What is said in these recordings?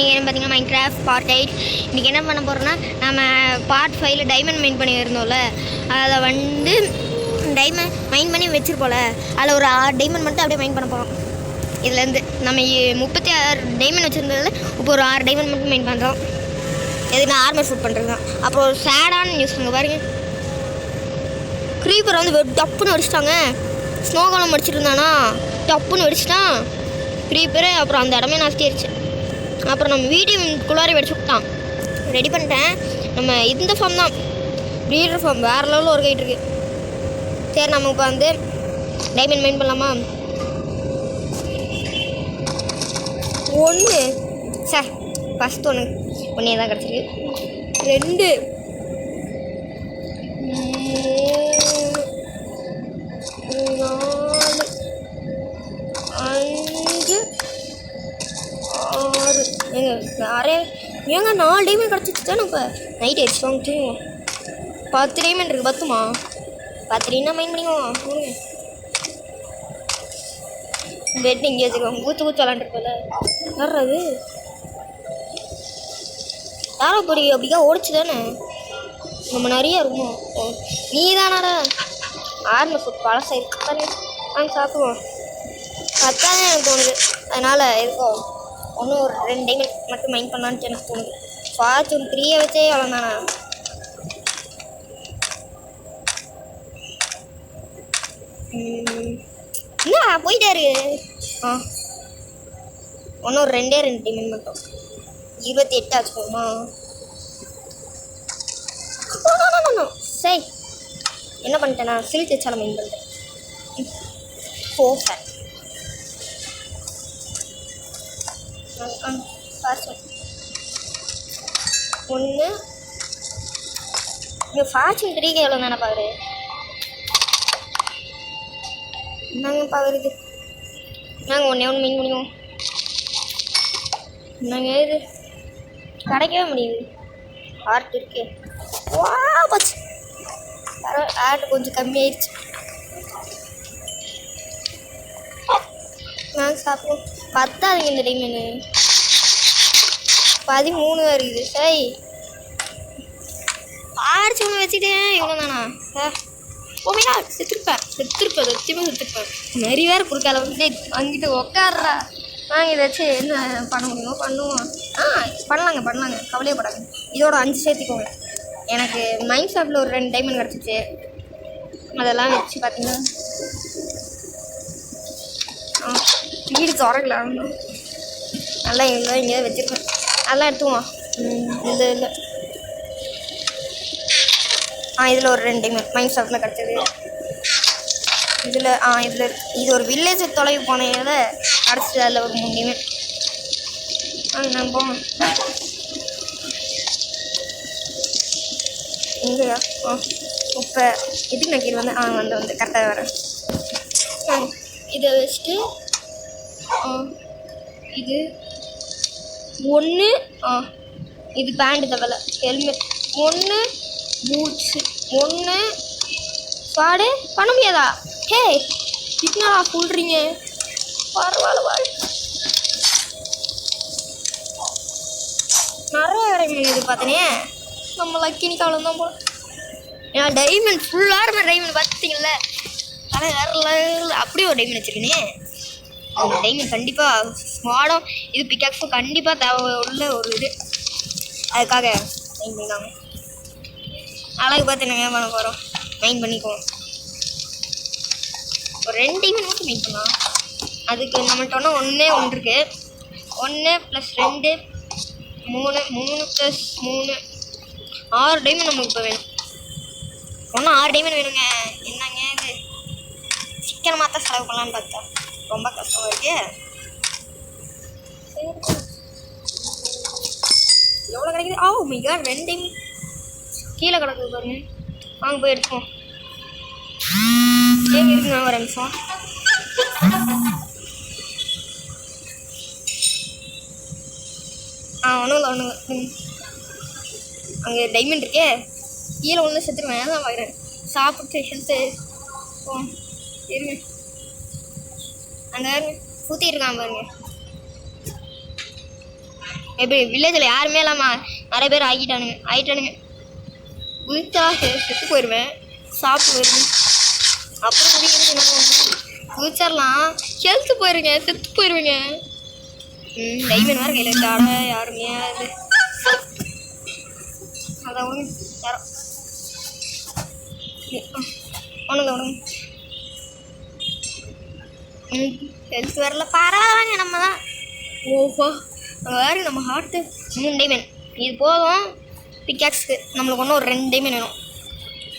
பார்த்தீங்கன்னா Minecraft part 8 இன்றைக்கி என்ன பண்ண போகிறோன்னா நம்ம பார்ட் 5ல் டைமண்ட் மைன் பண்ணியிருந்தோம்ல அதை வந்து மைன் பண்ணி வச்சுருப்போம்ல அதில் ஒரு 6 டைமண்ட் மட்டும் அப்படியே மைன் பண்ண போகிறோம். இதுலேருந்து நம்ம 36 டைமண்ட் வச்சுருந்ததில் இப்போ ஒரு 6 டைமண்ட் மட்டும் மைன் பண்ணுறோம். எதுக்கு ஆர்மர் ஃபுட் பண்ணுறது தான். அப்புறம் ஒரு சேடான நியூஸ் இங்கே பாருங்க, க்ரீப்பரை வந்து டப்புன்னு அடிச்சிட்டாங்க. ஸ்னோ காலம் அடிச்சிட்டு இருந்தானா டப்புன்னு அடிச்சிட்டான் க்ரீப்பரு. அப்புறம் அந்த இடமே நாஸ்தியாயிருச்சு. அப்புறம் நம்ம வீட்டுக்குள்ளார வெடிச்சு விட்டான். ரெடி பண்ணிட்டேன். நம்ம இந்த ஃபார்ம் தான் ப்ரீடர் ஃபார்ம், வேறு லெவலில் ஒரு கைட்டு இருக்குது. சரி நம்ம இப்போ வந்து டைமண்ட் மைன் பண்ணலாமா? 1 சார் ஃபஸ்ட் ஒன்றே தான் கிடச்சிருக்கு. 2 3 4 5 6 ஏங்க 4 டைமண்ட் கிடச்சிச்சு தானே. இப்போ நைட் ஆயிடுச்சு, வாங்க தூங்குவோம். 10 டைமண்ட் இருக்குது. 10மா 10 டைம்னா மைன் பண்ணிக்குவோம். பெட் இங்கே வச்சுருக்கோம். ஊற்று விளாண்டுருக்கோம்ல. வர்றது யாரோ பொடி அப்படிக்கா ஓடிச்சு தானே. நம்ம நிறையா இருக்குமோ. நீ தானாடா ஆர்மர் ஃபுட் பழசாயிருக்கு தானே. வாங்க சாப்பிடுவோம். பத்தானே எனக்கு தோணுது. அதனால் இருக்கும் ஒன்றும் ஒரு 2 டைமண்ட் மட்டும் மைன் பண்ணலான்ட்டு எனக்கு தோணுது. ஃபார்ச்சூன் 3 வச்சே அவ்வளோ தானே. என்ன போயிட்டாரு. ஒன்றும் ஒரு 2 டைமண்ட் மட்டும் 28 ஆச்சுக்கோமா. சரி என்ன பண்ணிட்டேன், நான் சில்க் வச்சாலும் மைன் பண்ணிட்டேன். 4 ஃபேன் ஒன்று இங்கே ஃபார்ச்சூன் 3 எவ்வளோ தானே பாரு. என்னங்க பாக்குறது. நாங்கள் ஒன்று மீன் முடியும். நாங்கள் இது கிடைக்கவே முடியுது. ஆர்ட் இருக்கு. வா போச்சு. ஆர்ட் கொஞ்சம் கம்மியாயிடுச்சு. நாங்கள் சாப்பிடுவோம். 10 இந்த டைமண்டு 13 இருக்குது. சரி ஆடிச்சு ஒன்று வச்சுட்டேன். இவ்வளோ தானா? ஓமையா செத்துருப்பேன் சத்தியமாக செத்துருப்பேன். நிறைய வேறு கொடுக்காத வந்து வாங்கிட்டு உக்காடுறா. நாங்கள் இதை வச்சு என்ன பண்ண முடியுமோ பண்ணுவோம். பண்ணலாங்க கவலையப்படாது. இதோட 5 சேர்த்துக்கோங்க. எனக்கு மைண்ட் ஷாப்பில் ஒரு 2 டைமண்ட் கிடச்சிச்சு. அதெல்லாம் வச்சு பார்த்தீங்கன்னா வீடு திறக்கலாம். நல்லா இல்லை எங்கேயாவது வச்சுருக்கேன். அதெல்லாம் எடுத்துவோம். இல்லை இதில் ஒரு 2 டைமண்ட் மைண்ட் ஷாப்பில் கிடச்சது. இதில் இது ஒரு வில்லேஜ் தொலைவு போனதில் கிடச்சிது. அதில் ஒரு 3 டைமண்ட். நான் போவோம். எங்கேயா இப்போ இதுக்கு நான் கீழே வந்து கரெக்டாக வரேன். இதை வச்சுட்டு இது 1 இது பேண்டு தவலை ஹெல்மெட் 1 பூட்ஸு 1 பாடு பண்ண முடியாதா? ஹே என்னடா சொல்கிறீங்க? பரவாயில்ல நிறைய டைமண்ட் இது பார்த்தனே. நம்ம லக்கினிக்கு அவ்வளோ தான் போகணும். ஏன்னா டைமண்ட் ஃபுல்லாக டைமண்ட் பார்த்தீங்கல்ல. ஆனால் வேறு அப்படியே ஒரு டைமண்ட் வச்சுருக்கேனே. அந்த டைமண்ட் கண்டிப்பாக ஸ்மாடம் இது பிக்காக்ஸும் கண்டிப்பாக தேவை உள்ள ஒரு இது. அதுக்காக மைன் பண்ணிக்காங்க. அழகு பார்த்து என்ன பண்ண போகிறோம், மைன் பண்ணிக்குவோம். ஒரு 2 டைமண்ட் மட்டும் மைன் பண்ணலாம். அதுக்கு நம்மள்ட்ட ஒன்று இருக்குது. 1 + 2 3 + 3 6 டைமண்ட் நமக்கு இப்போ வேணும். 6 டைமண்ட் வேணுங்க. என்னங்க இது சீக்கிரமாக தான் செலவு பண்ணலான்னு பார்த்தா ரொம்ப கஷ்டமாக இருக்கு. எவ்வளோ கிடைக்குது? மை காட் 2 டைமண்ட் கீழே கிடக்குது பாருங்க. வாங்க போய் எடுப்போம். இருக்குங்க ஒரு நிமிஷம். ஒன்றும் அங்கே டைமண்ட் இருக்கே. கீழே ஒன்று செத்துருவேன் தான் பார்க்குறேன். சாப்பிட்டு ஹெல்த்து இருங்க. அங்கே ஊற்றிருக்கான் பாருங்க. எப்படி வில்லேஜில் யாருமே இல்லாமல் நிறைய பேர் ஆகிட்டானுங்க குதிச்சா செத்து போயிடுவேன், சாப்பிட்டு போயிடுவேன். அப்புறம் முடிக்கிறது என்ன பண்ணுவேன், குதிச்சிடலாம், ஹெல்த்து போயிருங்க, செத்து போயிடுவேங்க. டைமண்ட் வேறு கையில் இருக்காட யாருமே அது அதான் யாரும் ஒன்றுங்க ஹெல்த் வரல, பரவாயில்லங்க. நம்ம தான் ஓஹோ வேறு நம்ம ஹார்ட்டு 3 டைமண்ட் இது போதும். பிக்காக்ஸ்க்கு நம்மளுக்கு ஒன்றும் ஒரு 2 டைமண்ட் வேணும்.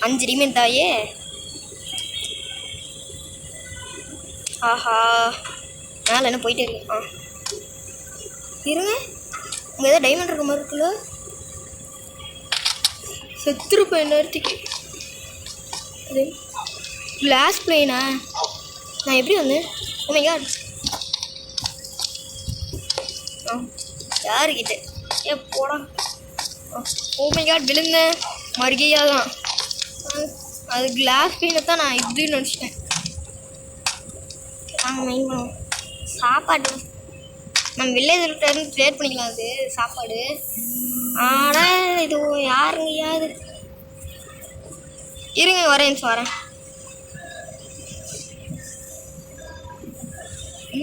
5 டைமண்ட் தாயே. ஆஹா மேலே என்ன போயிட்டே இருக்கு. இருங்க, இங்கே ஏதோ டைமண்ட் இருக்க மாதிரி இருக்குல்ல. செத்துருப்பேன் எல்லாத்துக்கு. அது கிளாஸ் பிளேனா? நான் எப்படி வந்தேன்? Oh my God. யாருக்கிட்ட போடா. ஓ மை காட் விழுந்தேன். மறுகையாக தான் அது கிளாஸ் பிளேனை தான் நான் இப்படின்னு நினச்சிட்டேன். நாங்கள் மெயின் பண்ணுவோம் சாப்பாடு. நம்ம வில்லேஜ்கிட்ட இருந்து ட்ரேட் பண்ணிக்கலாம் அது சாப்பாடு. ஆனால் இது யாருங்கயாவது இருங்க, வரேன்.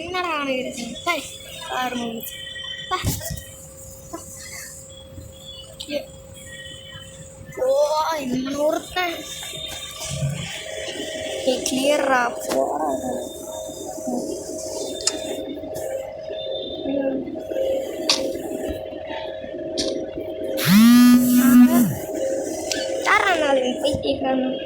என்னடா ஆணுங்க ஆரம்பிச்சு இன்னும் ஒருத்தன் கிளியரா போறா. போய் கேட்கணும்.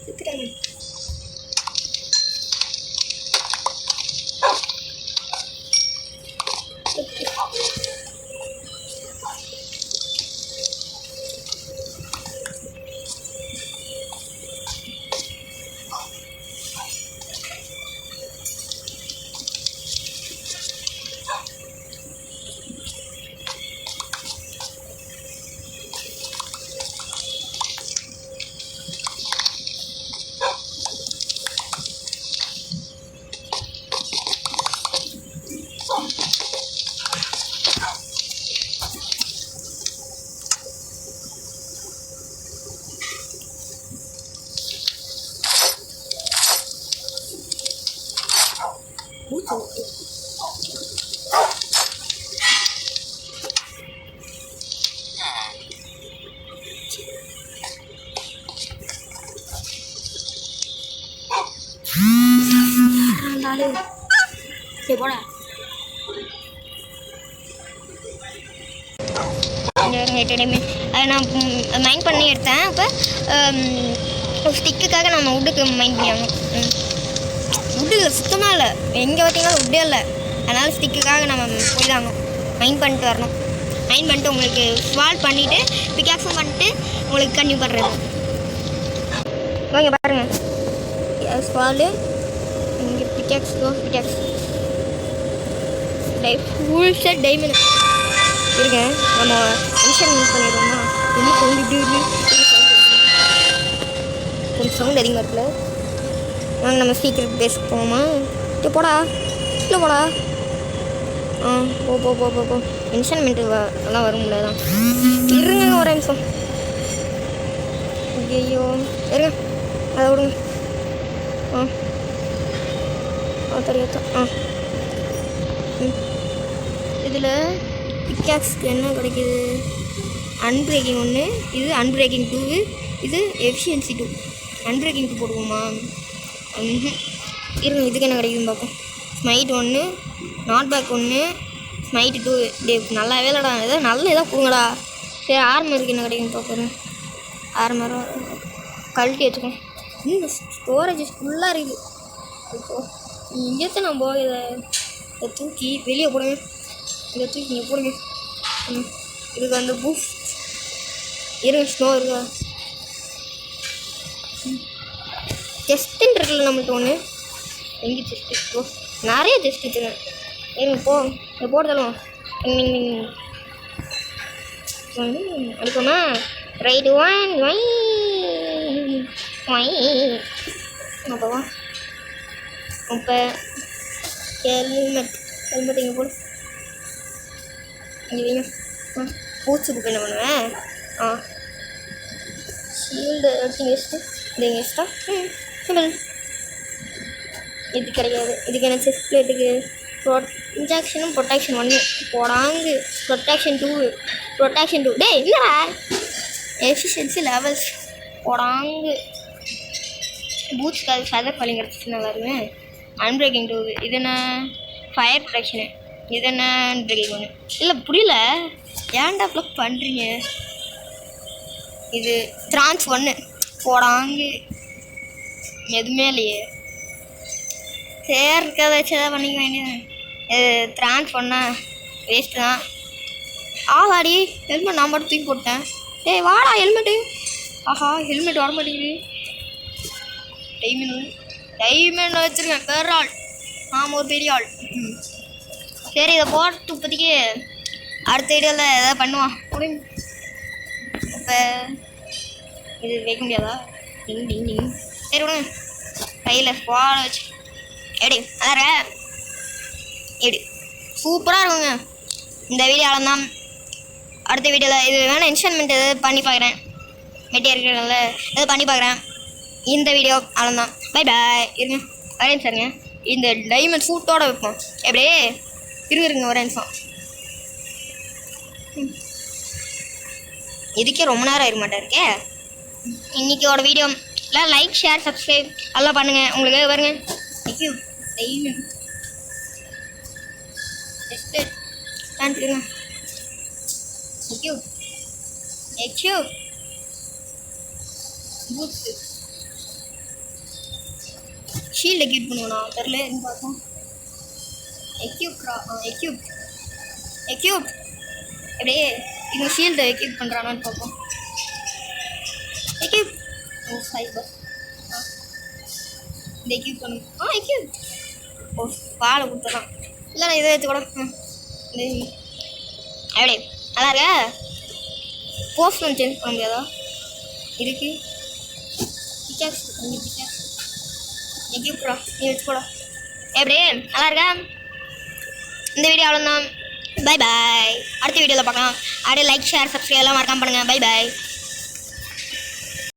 சுத்துறாங்க. சரி போட அதை நான் மைண்ட் பண்ணி எடுத்தேன். அப்போ ஸ்டிக்குக்காக நம்ம வுட்டுக்கு மைண்ட் பண்ணி ஆகணும். வுட்டு சுத்தமாக இல்லை, எங்கே பார்த்தீங்கன்னா வுட்டே இல்லை. அதனால் ஸ்டிக்குக்காக நம்ம போய் தாங்க மைண்ட் பண்ணிட்டு வரணும். மைண்ட் பண்ணிட்டு உங்களுக்கு ஸ்வால் பண்ணிவிட்டு பிக்காக்ஸும் பண்ணிட்டு உங்களுக்கு கன்டினியூ பண்ணுறது. வாங்க பாருங்கள், ஸ்வாலு இங்கே பிக்காக்ஸ் ஃபுல் செட் டைமண்ட் இருங்க. நம்ம மிஷன் யூஸ் பண்ணிடுவோமா? இன்னும் சவுண்ட் இப்படி கொஞ்சம் சவுண்ட் அதிகமாக இருக்குல்ல. வாங்க நம்ம சீக்கிரம் பேச போவோமா? போடா இல்லை போடா. போ இன்ஸ்டால்மெண்ட்டு எல்லாம் வரும்ல தான். இருங்க ஒரு நிமிஷம். ஐயோ இருங்க, அதை விடுங்க. தெரியாதான். இதில் பிக்காக்ஸ்க்கு என்ன கிடைக்கிது? அன்பிரேக்கிங் 1, இது அன்பிரேக்கிங் 2, இது எஃபிஷியன்சி 2. அன்பிரேக்கிங் 2 போடுவோமா? இருங்க, இதுக்கு என்ன கிடைக்குதுன்னு பார்ப்போம். Smite 1, knot back 1, smite 2. நல்லா வேலைடா, ஏதாவது நல்ல இதாக கொடுங்கடா. சரி ஆர்மருக்கு என்ன கிடைக்குன்னு பார்க்குறேன். ஆர்மர் கழட்டி வச்சுக்கோங்க. ஸ்டோரேஜ் ஃபுல்லாக இருக்குது. இப்போது இங்கேத்தான் நம்ம இதை தூக்கி வெளியே போடுங்க. இதை தூக்கி நீங்கள் போடுங்க. இதுக்கு வந்து பூஃப் இருங்க, ஸ்னோ இருக்கா? செஸ்ட்டுன்னு இருக்குல்ல நம்மள்ட்ட ஒன்று. எங்கே செஸ்ட்டு? ஓ, நிறைய செஸ்ட் வச்சுருக்கேன். இருங்க போ, இதை போடுதலும் அடிப்போமா? ரைட் ஒன் ஒய் ஒய். அப்போவா இப்போ ஹெல்மெட் இங்கே போடு. இங்கே வைங்க. பூச்சி புக்கு என்ன பண்ணுவேன்? ஷீல்டு எடுத்து வச்சுட்டு இது எங்கே வச்சுட்டா? இது கிடையாது. இதுக்கு என்ன செஸ்ட் பிளேட்டுக்கு இன்ஜெக்ஷனும் ப்ரொடெக்ஷன் 1 போடாங்கு. ப்ரொடெக்ஷன் 2 டேய் இல்லைடா, எஃபிஷியன்சி லெவல்ஸ் போடாங்கு. பூட்ஸ்க்கு அது ஃபெதர் ஃபாலிங் கிடச்சிச்சு நல்லா இருக்குவேன். அன்பிரேக்கிங் 2 இது என்ன? Fire protection. இது என்ன? அன்பிரேக்கிங் 1. இல்லை புரியல, ஏன்டா ப்ளக் பண்ணுறீங்க? இது ட்ரான்ஸ் 1 போடாங்கு. எதுவுமே இல்லையே. சரி இருக்கிறத வச்சு எதாவது பண்ணிக்க வேண்டியது. இது ட்ரான்ஸ் பண்ணால் வேஸ்ட்டு தான். ஆகாடி ஹெல்மெட் நான் மட்டும் தூக்கி போட்டேன். டேய் வாடா ஹெல்மெட்டு. ஆஹா ஹெல்மெட் வர மாட்டேங்குது. டைமண்ட் வச்சுருக்கேன். பெரிய ஆள். ஆமாம் ஒரு பெரிய ஆள். சரி இதை போட்டு இப்போதைக்கு அடுத்த வீடியோவில் எதாவது பண்ணுவான் முடியும். இப்போ இது வைக்க முடியாதா? டிங் டிங் டிங். சரி விடுங்க, கையில் போட வச்சு எப்படி அதான் எப்படி சூப்பராக இருக்குங்க இந்த வீடியோ. தான் அடுத்த வீடியோவில் இது வேணால் இன்ஸ்டால்மெண்ட் எதாவது பண்ணி பார்க்குறேன். மெட்டீரியல்ல எதாவது பண்ணி பார்க்குறேன். இந்த வீடியோ அவ்வளோதான். Bye bye. இருங்க ஒரே நிமிஷம்ங்க, இந்த டைமண்ட் சூட்டோடு வைப்போம். எப்படியே இருங்க ஒரே நிமிஷம். இதுக்கே ரொம்ப நேரம் இருக்க மாட்டேருக்கே. இன்றைக்கியோட வீடியோ எல்லாம் லைக் ஷேர் சப்ஸ்கிரைப் எல்லாம் பண்ணுங்கள். உங்களுக்கு வருங்க. Thank you. Diamond just thank you. Thank you. Boots shield equip பண்ணுவோண்ணா தெரில எதுன்னு பார்ப்போம். எக்யூப் எப்படியே இது ஷீல்டு எக்யூப் பண்ணுறானான்னு பார்ப்போம். எக்யூப் ஃபைபர் இந்த எக்யூப் பண்ணும். எக்யூப் ஓ பாலை கொடுத்துடலாம். இல்லை நான் இதை எடுத்து கூட அப்படியே நல்லா இருக்க. போஸ்ட்மெண்ட் சேஞ்ச் பண்ண முடியாதா? இதுக்கு பிக்காக்ஸ் எக்யூப்டா நீ வச்சுக்கூடா. எப்படியே நல்லா இருக்கா? இந்த வீடியோ அவ்வளோதான். Bye bye. அடுத்த வீடியோவில் பார்க்கலாம். அப்படியே லைக் ஷேர் சப்ஸ்கிரைப் எல்லாம் மறக்காம பண்ணுங்கள். Bye bye.